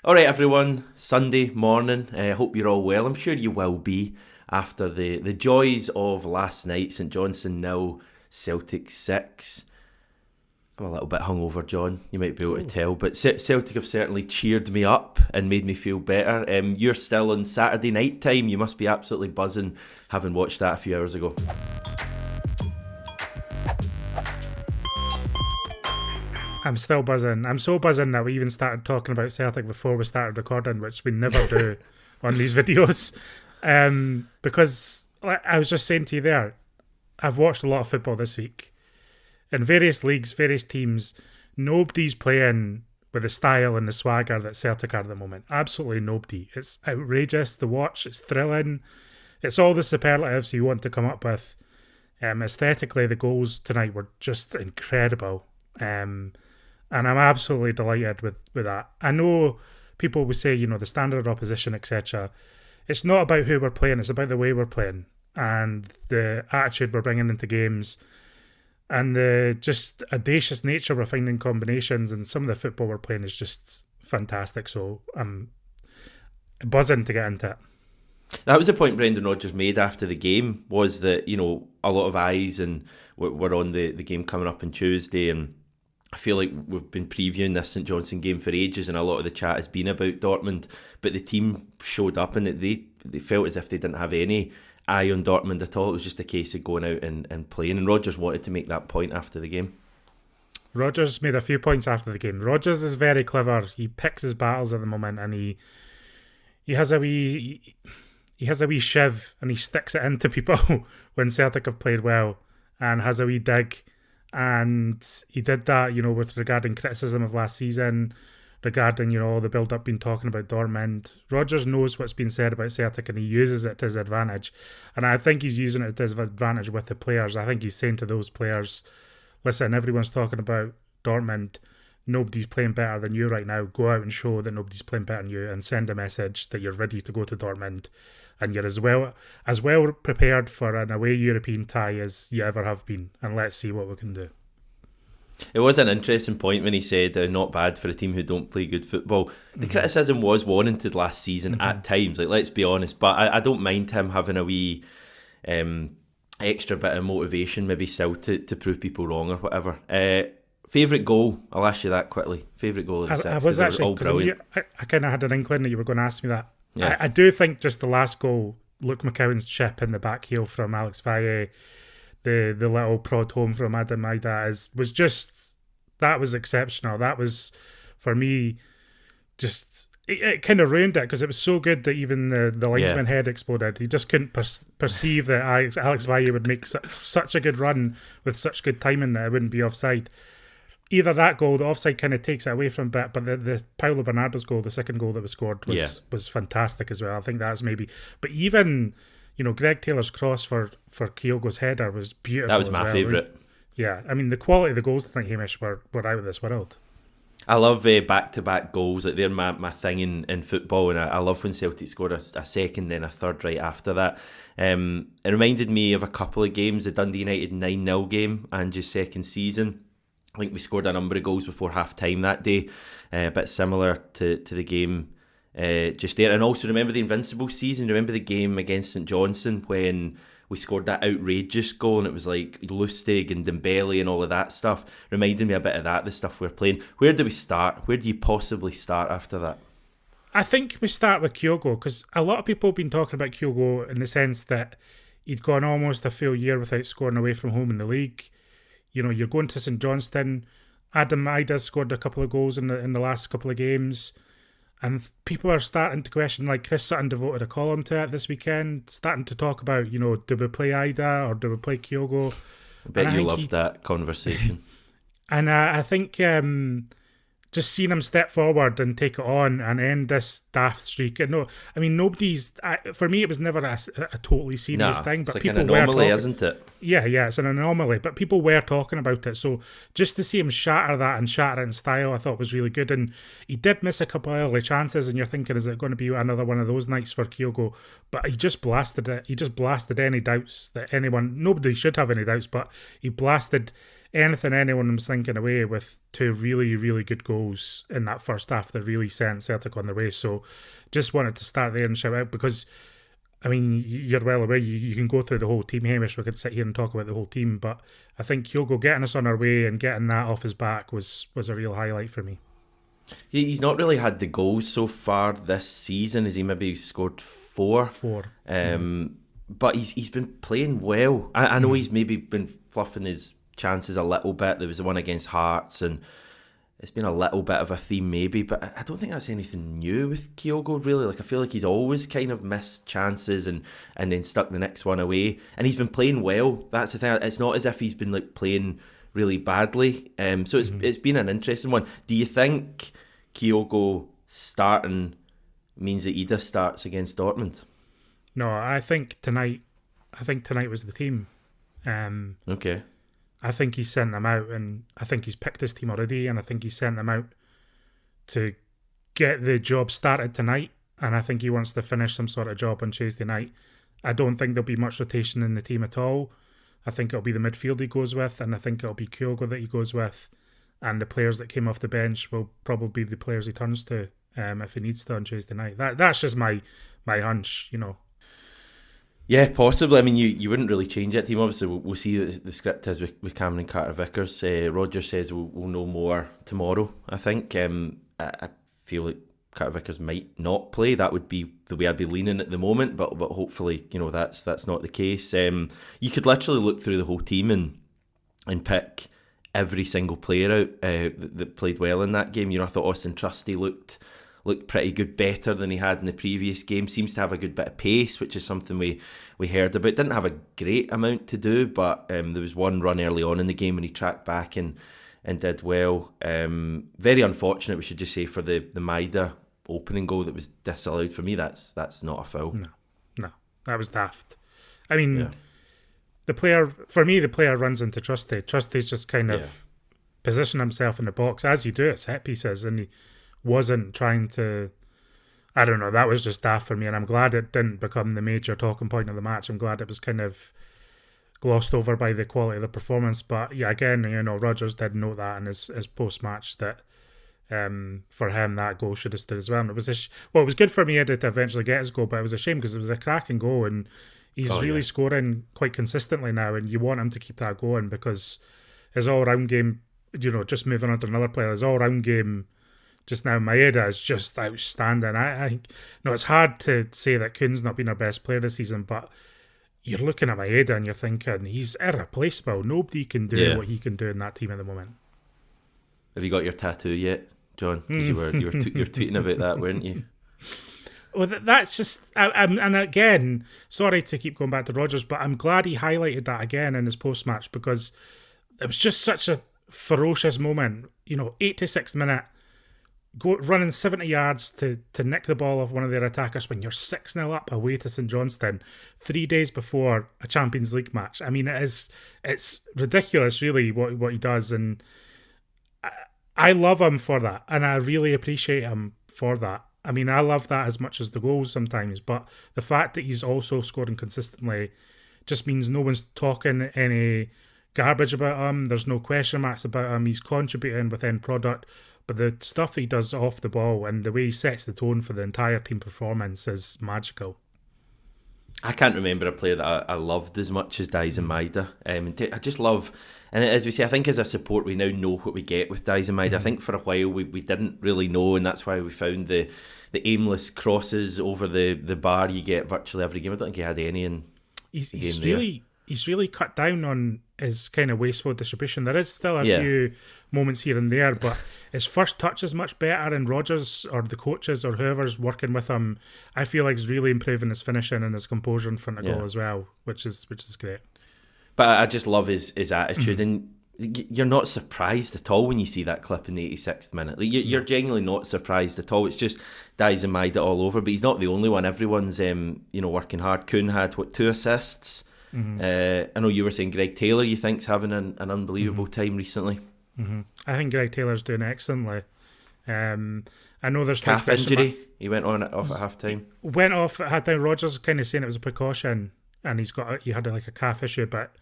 All right, everyone. Sunday morning. Hope you're all well. I'm sure you will be after the joys of last night. St Johnstone 0, Celtic 6. I'm a little bit hungover, John. You might be able to tell, but Celtic have certainly cheered me up and made me feel better. You're still on Saturday night time. You must be absolutely buzzing, having watched that a few hours ago. I'm still buzzing. I'm so buzzing that we even started talking about Celtic before we started recording, which we never do on these videos. Because like I was just saying to you there, I've watched a lot of football this week. In various leagues, various teams, nobody's playing with the style and the swagger that Celtic are at the moment. Absolutely nobody. It's outrageous to watch. It's thrilling. It's all the superlatives you want to come up with. Aesthetically, the goals tonight were just incredible. And I'm absolutely delighted with that. I know people will say, the standard opposition, etc. It's not about who we're playing, it's about the way we're playing and the attitude we're bringing into games and the just audacious nature we're finding combinations, and some of the football we're playing is just fantastic. So I'm buzzing to get into it. That was the point Brendan Rodgers made after the game, was that, a lot of eyes and were on the game coming up on Tuesday, and I feel like we've been previewing this St Johnstone game for ages, and a lot of the chat has been about Dortmund, but the team showed up and they felt as if they didn't have any eye on Dortmund at all. It was just a case of going out and playing, and Rodgers wanted to make that point after the game. Rodgers made a few points after the game. Rodgers is very clever. He picks his battles at the moment, and he has a wee shiv, and he sticks it into people when Celtic have played well, and has a wee dig. And he did that, with regarding criticism of last season, regarding, all the build-up been talking about Dortmund. Rodgers knows what's been said about Celtic and he uses it to his advantage. And I think he's using it to his advantage with the players. I think he's saying to those players, listen, everyone's talking about Dortmund. Nobody's playing better than you right now. Go out and show that nobody's playing better than you and send a message that you're ready to go to Dortmund. And you're as well prepared for an away European tie as you ever have been. And let's see what we can do. It was an interesting point when he said not bad for a team who don't play good football. The criticism was warranted last season at times, like, let's be honest. But I don't mind him having a wee extra bit of motivation, maybe still to prove people wrong or whatever. Favourite goal? I'll ask you that quickly. Favourite goal of the six? I was actually, all brilliant. I kind of had an inkling that you were going to ask me that. Yeah. I do think just the last goal, Luke McCowan's chip in the back heel from Alex Valle, the little prod home from Adam Maida that was exceptional. That was, for me, just it kind of ruined it because it was so good that even the linesman head exploded. He just couldn't perceive that Alex Valle would make such a good run with such good timing that it wouldn't be offside. Either that goal, the offside kind of takes it away from a bit, but the Paulo Bernardo's goal, the second goal that was scored, was fantastic as well. I think that's maybe... But even, Greg Taylor's cross for Kyogo's header was beautiful. That was my favourite. Yeah, I mean, the quality of the goals, I think, Hamish, were out of this world. I love back-to-back goals. Like, they're my thing in football, and I love when Celtic scored a second, then a third right after that. It reminded me of a couple of games, the Dundee United 9-0 game, Ange's second season. I think we scored a number of goals before half-time that day, a bit similar to the game just there. And also remember the Invincible season, remember the game against St Johnstone when we scored that outrageous goal and it was like Lustig and Dembele and all of that stuff. Reminded me a bit of that, the stuff we're playing. Where do we start? Where do you possibly start after that? I think we start with Kyogo, because a lot of people have been talking about Kyogo in the sense that he'd gone almost a full year without scoring away from home in the league. You're going to St Johnstone. Adam Maida scored a couple of goals in the last couple of games. And people are starting to question, like Chris Sutton devoted a column to it this weekend, starting to talk about, do we play Ida or do we play Kyogo? I bet you loved that conversation. And I think just seeing him step forward and take it on and end this daft streak. No, I mean, for me, it was never a totally serious thing. But it's like people an anomaly, isn't it? Yeah, it's an anomaly. But people were talking about it. So just to see him shatter that and shatter it in style, I thought was really good. And he did miss a couple of early chances, and you're thinking, is it going to be another one of those nights for Kyogo? But he just blasted it. He just blasted any doubts that nobody should have any doubts, but he blasted anything anyone was thinking away with two really, really good goals in that first half that really sent Celtic on their way. So just wanted to start there and shout out because, I mean, you're well aware, you can go through the whole team, Hamish. We could sit here and talk about the whole team, but I think Kyogo getting us on our way and getting that off his back was a real highlight for me. He's not really had the goals so far this season. Has he maybe scored 4? 4. But he's been playing well. I know he's maybe been fluffing his chances a little bit. There was the one against Hearts, and it's been a little bit of a theme maybe, but I don't think that's anything new with Kyogo really. Like, I feel like he's always kind of missed chances and then stuck the next one away, and he's been playing well. That's the thing. It's not as if he's been like playing really badly. So it's been an interesting one. Do you think Kyogo starting means that Ida starts against Dortmund? No, I think tonight was the team. Okay. I think he's sent them out, and I think he's picked his team already, and I think he's sent them out to get the job started tonight, and I think he wants to finish some sort of job on Tuesday night. I don't think there'll be much rotation in the team at all. I think it'll be the midfield he goes with, and I think it'll be Kyogo that he goes with, and the players that came off the bench will probably be the players he turns to if he needs to on Tuesday night. That's just my hunch, you know. Yeah, possibly. I mean, you wouldn't really change that team. Obviously, we'll see what the script is with Cameron Carter-Vickers. Rogers says we'll know more tomorrow, I think. I feel like Carter-Vickers might not play. That would be the way I'd be leaning at the moment, but hopefully, you know, that's not the case. You could literally look through the whole team and pick every single player out that played well in that game. You know, I thought Austin Trusty looked pretty good, better than he had in the previous game. Seems to have a good bit of pace, which is something we heard about. Didn't have a great amount to do, but there was one run early on in the game when he tracked back and did well. Very unfortunate, we should just say, for the Maida opening goal that was disallowed. For me, that's not a foul. No, that was daft. I mean, the player runs into Trusty. Trusty's just kind of position himself in the box, as you do at set pieces, and he wasn't trying to, I don't know, that was just daft for me, and I'm glad it didn't become the major talking point of the match. I'm glad it was kind of glossed over by the quality of the performance. But yeah, again, you know, Rogers did note that in his post-match that for him that goal should have stood as well. And it was it was good for Maeda to eventually get his goal, but it was a shame because it was a cracking goal, and he's really scoring quite consistently now, and you want him to keep that going because his all-round game, you know, just moving on to another player, his all-round game just now, Maeda is just outstanding. I no, it's hard to say that Kuhn's not been our best player this season, but you're looking at Maeda and you're thinking he's irreplaceable. Nobody can do what he can do in that team at the moment. Have you got your tattoo yet, John? Because you're tweeting about that, weren't you? Well, that's just, and again, sorry to keep going back to Rogers, but I'm glad he highlighted that again in his post-match because it was just such a ferocious moment. You know, 86th minute, running 70 yards to nick the ball off one of their attackers when you're 6-0 up away to St Johnstone 3 days before a Champions League match. I mean, it's ridiculous, really, what he does, and I love him for that, and I really appreciate him for that. I mean, I love that as much as the goals sometimes, but the fact that he's also scoring consistently just means no one's talking any garbage about him. There's no question marks about him. He's contributing with end product. But the stuff he does off the ball and the way he sets the tone for the entire team performance is magical. I can't remember a player that I loved as much as Daizen Maeda. I just love, and as we say, I think as a support we now know what we get with Daizen Maeda. I think for a while we didn't really know, and that's why we found the aimless crosses over the bar you get virtually every game. I don't think he had any in He's really cut down on his kind of wasteful distribution. There is still a few moments here and there, but his first touch is much better, and Rogers or the coaches or whoever's working with him, I feel like, is really improving his finishing and his composure in front of goal as well, which is great. But I just love his attitude, and you're not surprised at all when you see that clip in the 86th minute. Like, you're genuinely not surprised at all. It's just Daizen Maeda all over, but he's not the only one. Everyone's working hard. Kuhn had 2 assists. I know you were saying Greg Taylor you think's having an unbelievable time recently. I think Greg Taylor's doing excellently. I know there's calf injury. He went off at half time. Went off at half time. Rogers kind of saying it was a precaution, and he had like a calf issue, but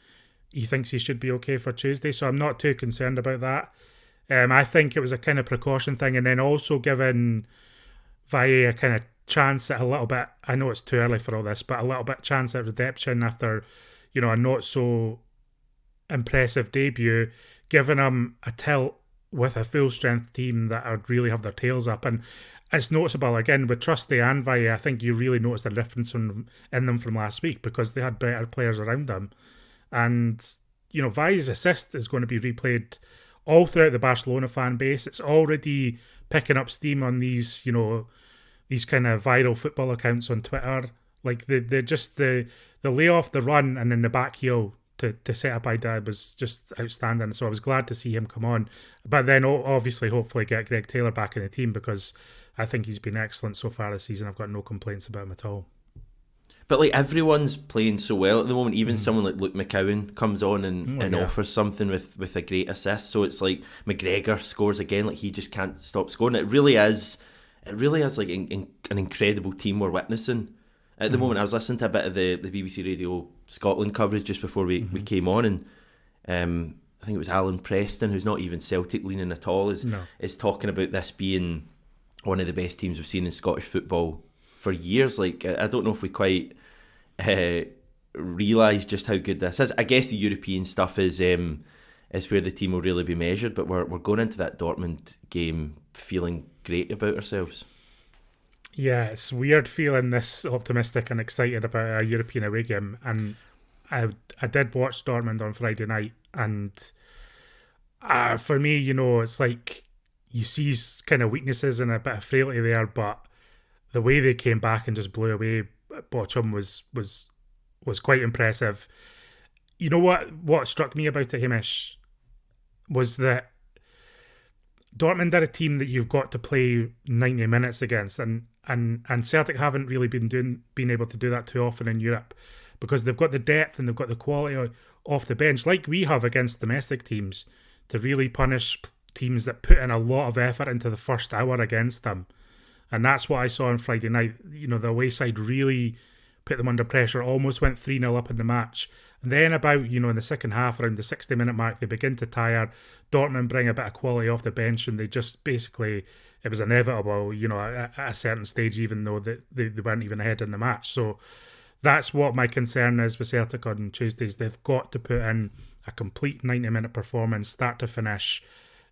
he thinks he should be okay for Tuesday. So I'm not too concerned about that. I think it was a kind of precaution thing, and then also giving Valle a kind of chance at a little bit. I know it's too early for all this, but a little bit chance at redemption after, a not so impressive debut, giving him a tilt with a full strength team that would really have their tails up. And it's noticeable again with Trusty and Valle. I think you really notice the difference in them from last week because they had better players around them. And Valle's assist is going to be replayed all throughout the Barcelona fan base. It's already picking up steam on these, these kind of viral football accounts on Twitter. Like the lay off the run and then the back heel to set up Ida was just outstanding. So I was glad to see him come on. But then obviously, hopefully get Greg Taylor back in the team because I think he's been excellent so far this season. I've got no complaints about him at all. But like everyone's playing so well at the moment, even someone like Luke McCowan comes on and offers something with a great assist. So it's like McGregor scores again, like he just can't stop scoring. It really is like an incredible team we're witnessing at the moment. I was listening to a bit of the BBC Radio Scotland coverage just before we came on, and I think it was Alan Preston, who's not even Celtic leaning at all, is talking about this being one of the best teams we've seen in Scottish football for years. Like I don't know if we quite realise just how good this is. I guess the European stuff is where the team will really be measured, but we're going into that Dortmund game feeling great about ourselves. Yeah, it's weird feeling this optimistic and excited about a European away game. And I did watch Dortmund on Friday night, and for me, it's like you see kind of weaknesses and a bit of frailty there, but the way they came back and just blew away Bochum was quite impressive. You know what struck me about it, Hamish, was that Dortmund are a team that you've got to play 90 minutes against, and Celtic haven't really been able to do that too often in Europe because they've got the depth and they've got the quality off the bench, like we have against domestic teams, to really punish teams that put in a lot of effort into the first hour against them. And that's what I saw on Friday night. The away side really put them under pressure, almost went 3-0 up in the match. And then about, in the second half, around the 60-minute mark, they begin to tire. Dortmund bring a bit of quality off the bench, and they just basically, it was inevitable, at a certain stage, even though they weren't even ahead in the match. So that's what my concern is with Celtic on Tuesdays. They've got to put in a complete 90-minute performance, start to finish,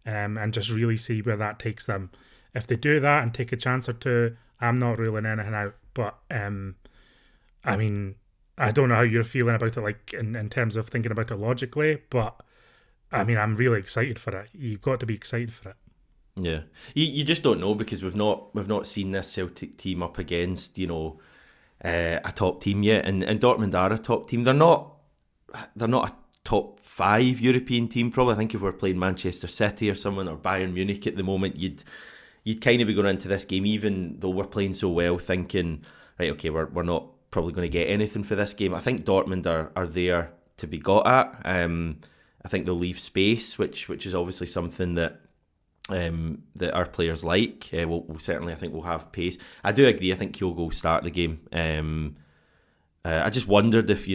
and just really see where that takes them. If they do that and take a chance or two, I'm not ruling anything out. But, I mean, I don't know how you're feeling about it, like in terms of thinking about it logically, but I mean, I'm really excited for it. You've got to be excited for it. Yeah, you just don't know because we've not seen this Celtic team up against a top team yet, and Dortmund are a top team. They're not a top 5 European team probably. I think if we're playing Manchester City or someone or Bayern Munich at the moment, you'd kind of be going into this game, even though we're playing so well, thinking, right, okay, we're not probably going to get anything for this game. I think Dortmund are there to be got at. I think they'll leave space, which is obviously something that our players like. We'll certainly, I think we'll have pace. I do agree. I think Kyogo will start the game. I just wondered if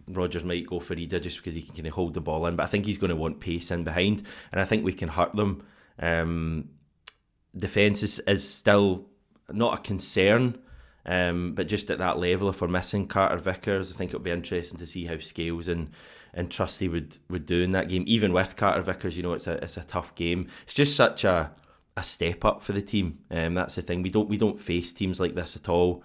Rodgers might go for Ida just because he can kind of hold the ball in, but I think he's going to want pace in behind, and I think we can hurt them. Defence is still not a concern, but just at that level, if we're missing Carter Vickers, I think it'll be interesting to see how Scales and Trusty would do in that game. Even with Carter Vickers, it's a tough game. It's just such a step up for the team. That's the thing. We don't face teams like this at all.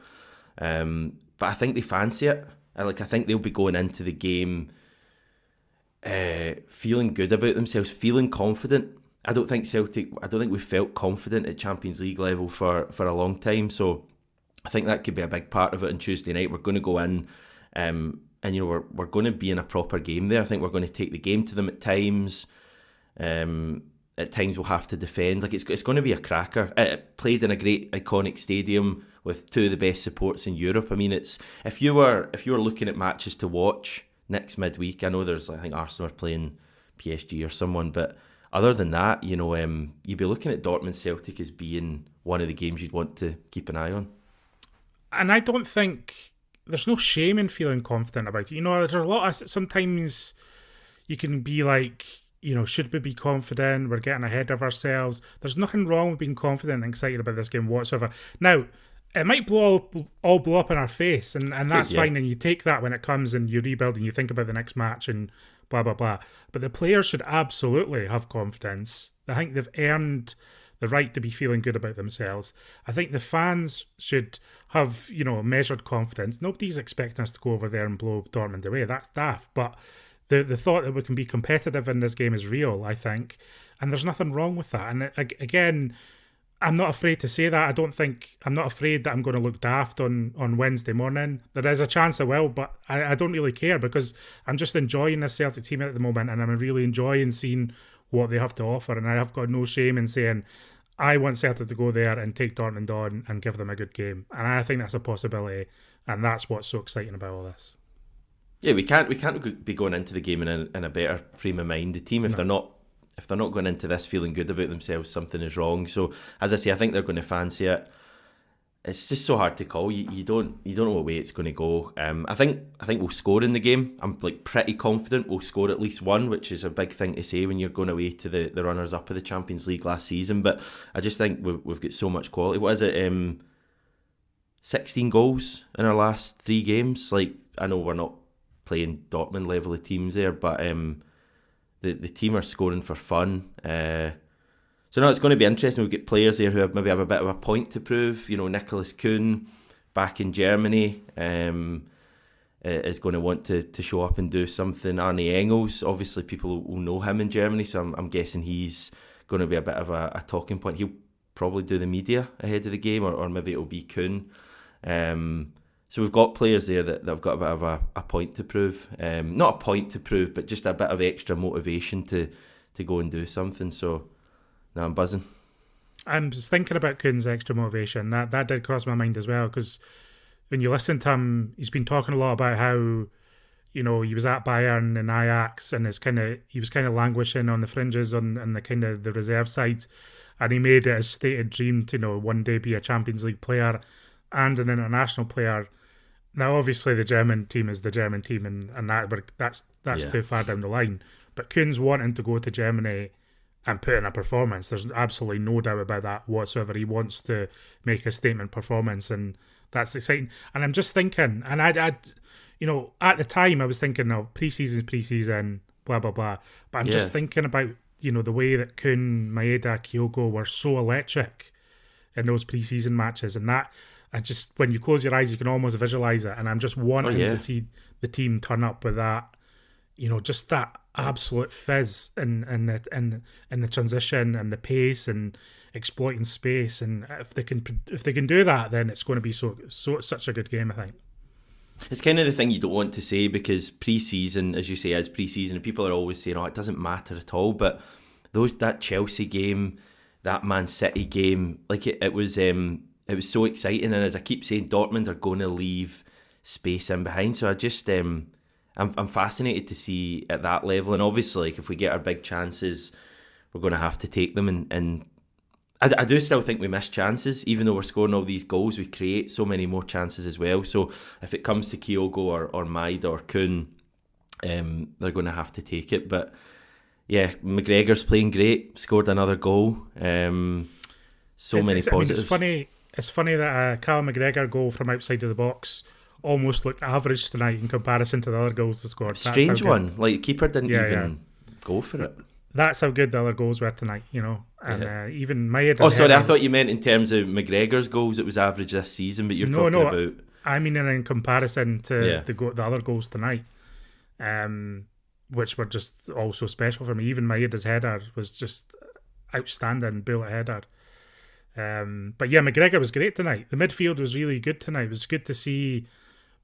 But I think they fancy it. I think they'll be going into the game feeling good about themselves, feeling confident. I don't think we've felt confident at Champions League level for a long time. So I think that could be a big part of it on Tuesday night. We're going to go in and we're going to be in a proper game there. I think we're going to take the game to them at times. At times we'll have to defend. It's going to be a cracker. It played in a great iconic stadium with 2 of the best supports in Europe. I mean, it's if you were looking at matches to watch next midweek, I know I think Arsenal are playing PSG or someone, but other than that, you'd be looking at Dortmund Celtic as being one of the games you'd want to keep an eye on. And I don't think there's no shame in feeling confident about it. You know, there's a lot of sometimes you can be like, should we be confident? We're getting ahead of ourselves. There's nothing wrong with being confident and excited about this game whatsoever. Now, it might all blow up in our face, and that's fine, and you take that when it comes and you rebuild and you think about the next match and blah, blah, blah. But the players should absolutely have confidence. I think they've earned the right to be feeling good about themselves. I think the fans should have, measured confidence. Nobody's expecting us to go over there and blow Dortmund away. That's daft. But the thought that we can be competitive in this game is real, I think. And there's nothing wrong with that. And again, I'm not afraid to say that. I'm not afraid that I'm going to look daft on Wednesday morning. There is a chance I will, but I don't really care because I'm just enjoying this Celtic team at the moment, and I'm really enjoying seeing what they have to offer. And I have got no shame in saying I want Celtic to go there and take Dortmund on and give them a good game. And I think that's a possibility, and that's what's so exciting about all this. Yeah, we can't be going into the game in a better frame of mind. The team, if they're not going into this feeling good about themselves, something is wrong. So, as I say, I think they're going to fancy it. It's just so hard to call. You don't know what way it's going to go. I think we'll score in the game. I'm pretty confident we'll score at least one, which is a big thing to say when you're going away to the runners up of the Champions League last season. But I just think we've got so much quality. What is it? 16 goals in our last 3 games. I know we're not playing Dortmund level of teams there, but the team are scoring for fun. So no, it's going to be interesting. We've got players there who maybe have a bit of a point to prove. Nicholas Kuhn back in Germany is going to want to show up and do something. Arne Engels, obviously people will know him in Germany, so I'm guessing he's going to be a bit of a talking point. He'll probably do the media ahead of the game, or maybe it'll be Kuhn. So we've got players there that have got a bit of a point to prove. Not a point to prove, but just a bit of extra motivation to go and do something. So, no, I'm buzzing. I'm just thinking about Kuhn's extra motivation. That did cross my mind as well, because when you listen to him, he's been talking a lot about how, he was at Bayern and Ajax, and he was kind of languishing on the fringes on the kind of the reserve sides, and he made it his stated dream to one day be a Champions League player and an international player. Now, obviously, the German team is the German team, and that's too far down the line. But Kuhn's wanting to go to Germany and put in a performance. There's absolutely no doubt about that whatsoever. He wants to make a statement performance, and that's exciting. And I'm just thinking, and at the time I was thinking, pre-season's pre-season, blah, blah, blah. But I'm just thinking about, the way that Kuhn, Maeda, Kyogo were so electric in those pre-season matches, and that, when you close your eyes, you can almost visualise it. And I'm just wanting to see the team turn up with that, just that absolute fizz in the transition and the pace and exploiting space. And if they can do that, then it's going to be such a good game, I think. It's kind of the thing you don't want to say, because pre-season, as you say, is pre-season, and people are always saying, it doesn't matter at all. But that Chelsea game, that Man City game, it was so exciting. And as I keep saying, Dortmund are going to leave space in behind. So I just, I'm fascinated to see at that level. And obviously, if we get our big chances, we're going to have to take them. And I do still think we miss chances. Even though we're scoring all these goals, we create so many more chances as well. So if it comes to Kyogo or Maeda or Kuhn, they're going to have to take it. But yeah, McGregor's playing great, scored another goal. Many positives. It's funny that a Callum McGregor goal from outside of the box almost looked average tonight in comparison to the other goals they scored. Strange one. The keeper didn't even go for it. That's how good the other goals were tonight, And even Maeda. Oh, sorry, I thought you meant in terms of McGregor's goals, it was average this season, but you're talking about. I mean, in comparison to the other goals tonight, which were just also special for me. Even Maeda's header was just outstanding, bullet header. But yeah, McGregor was great tonight. The midfield was really good tonight. It was good to see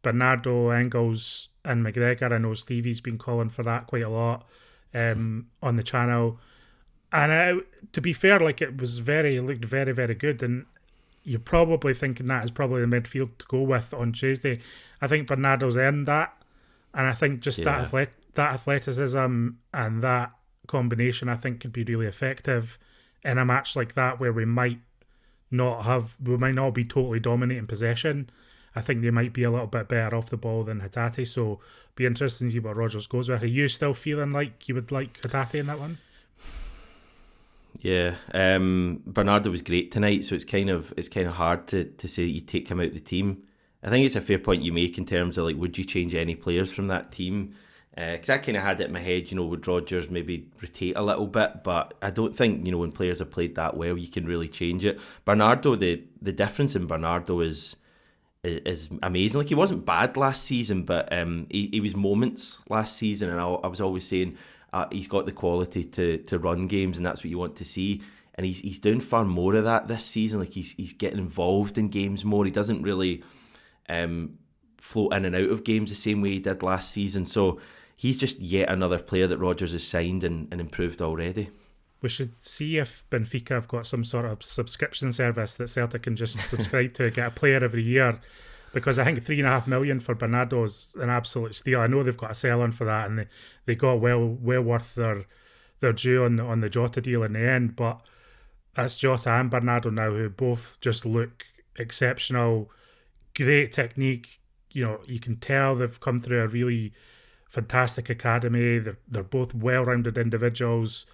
Bernardo, Engels and McGregor. I know Stevie's been calling for that quite a lot on the channel. And to be fair, it looked very, very good. And you're probably thinking that is probably the midfield to go with on Tuesday. I think Bernardo's earned that. And I think just that athleticism and that combination, I think, could be really effective in a match like that, where we might not be totally dominating possession. I think they might be a little bit better off the ball than Hatate. So be interesting to see what Rodgers goes with. Are you still feeling like you would like Hatate in that one? Yeah, Bernardo was great tonight, so it's kind of hard to say that you take him out of the team. I think it's a fair point you make in terms of like, would you change any players from that team? Because I kind of had it in my head, would Rodgers maybe rotate a little bit, but I don't think, when players have played that well, you can really change it. Bernardo, the difference in Bernardo is amazing. Like, he wasn't bad last season, but he was moments last season, and I was always saying he's got the quality to run games, and that's what you want to see. And he's doing far more of that this season. Like, he's getting involved in games more. He doesn't really float in and out of games the same way he did last season. So he's just yet another player that Rodgers has signed and improved already. We should see if Benfica have got some sort of subscription service that Celtic can just subscribe to, get a player every year, because I think $3.5 million for Bernardo is an absolute steal. I know they've got a sell on for that, and they got well worth their due on the Jota deal in the end. But that's Jota and Bernardo now, who both just look exceptional, great technique. You can tell they've come through a really fantastic academy. They're both well-rounded individuals.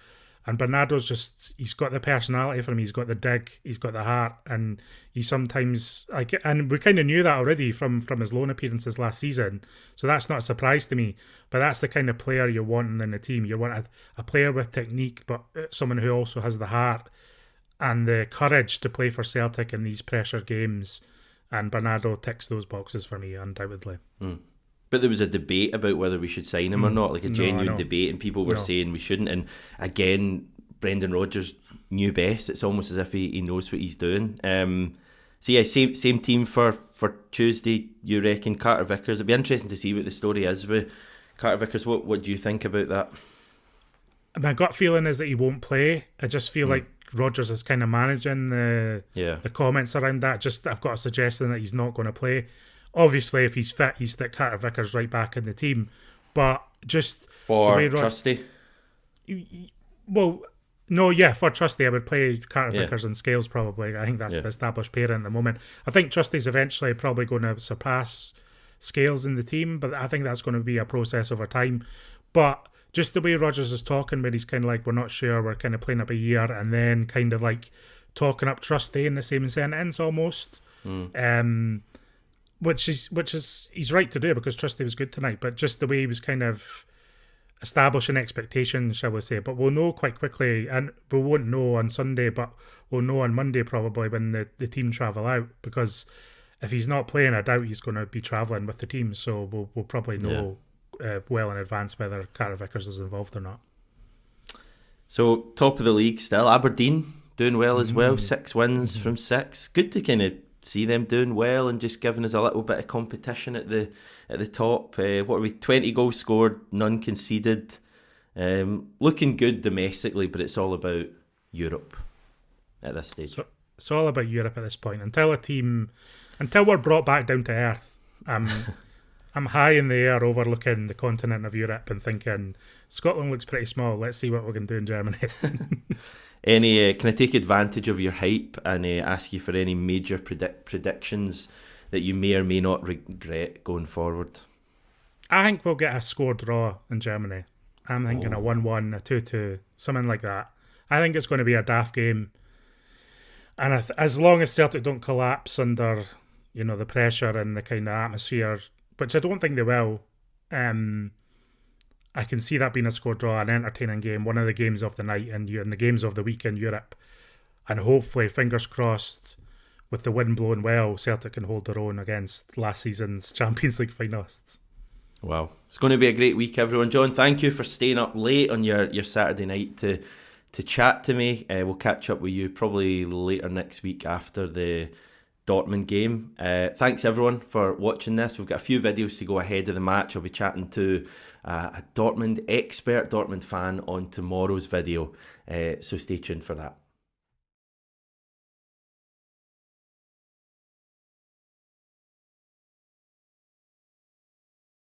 And Bernardo's he's got the personality for him. He's got the dig. He's got the heart. And he sometimes, and we kind of knew that already from his loan appearances last season. So that's not a surprise to me. But that's the kind of player you're wanting in the team. You want a player with technique, but someone who also has the heart and the courage to play for Celtic in these pressure games. And Bernardo ticks those boxes for me, undoubtedly. But there was a debate about whether we should sign him or not, like a genuine debate, and people were saying we shouldn't. And again, Brendan Rodgers knew best. It's almost as if he knows what he's doing. So yeah, same team for Tuesday, you reckon? Carter Vickers. It'd be interesting to see what the story is with Carter Vickers. What do you think about that? My gut feeling is that he won't play. I just feel like Rodgers is kind of managing the comments around that. I've got a suggestion that he's not going to play. Obviously, if he's fit, you stick Carter Vickers right back in the team. But just for Trusty? Well, no, yeah, for Trusty, I would play Carter Vickers and Scales probably. I think that's the established pairing at the moment. I think Trusty's eventually probably going to surpass Scales in the team, but I think that's going to be a process over time. But just the way Rodgers is talking, where he's kind of like, we're not sure, we're kind of playing up a year, and then kind of like talking up Trusty in the same sentence almost. Which is he's right to do, because Trusty was good tonight, but just the way he was kind of establishing expectations, shall we say. But we'll know quite quickly, and we won't know on Sunday, but we'll know on Monday probably when the team travel out, because if he's not playing, I doubt he's going to be travelling with the team, so we'll probably know well in advance whether Carter Vickers is involved or not. So top of the league still, Aberdeen doing well as well, 6 wins from 6. Good to kind of see them doing well and just giving us a little bit of competition at the top. What are we? 20 goals scored, none conceded. Looking good domestically, but it's all about Europe at this stage. So it's all about Europe at this point. Until we're brought back down to earth, I'm high in the air overlooking the continent of Europe and thinking, Scotland looks pretty small. Let's see what we can do in Germany. Can I take advantage of your hype and ask you for any major predictions that you may or may not regret going forward? I think we'll get a score draw in Germany. I'm thinking a 1-1, a 2-2, something like that. I think it's going to be a daft game. And as long as Celtic don't collapse under, the pressure and the kind of atmosphere, which I don't think they will, I can see that being a score draw, an entertaining game, one of the games of the night and the games of the week in Europe. And hopefully, fingers crossed, with the wind blowing well, Celtic can hold their own against last season's Champions League finalists. Wow. It's going to be a great week, everyone. John, thank you for staying up late on your Saturday night to chat to me. We'll catch up with you probably later next week after the Dortmund game. Thanks everyone for watching this. We've got a few videos to go ahead of the match. I'll be chatting to a Dortmund expert, Dortmund fan on tomorrow's video. So stay tuned for that.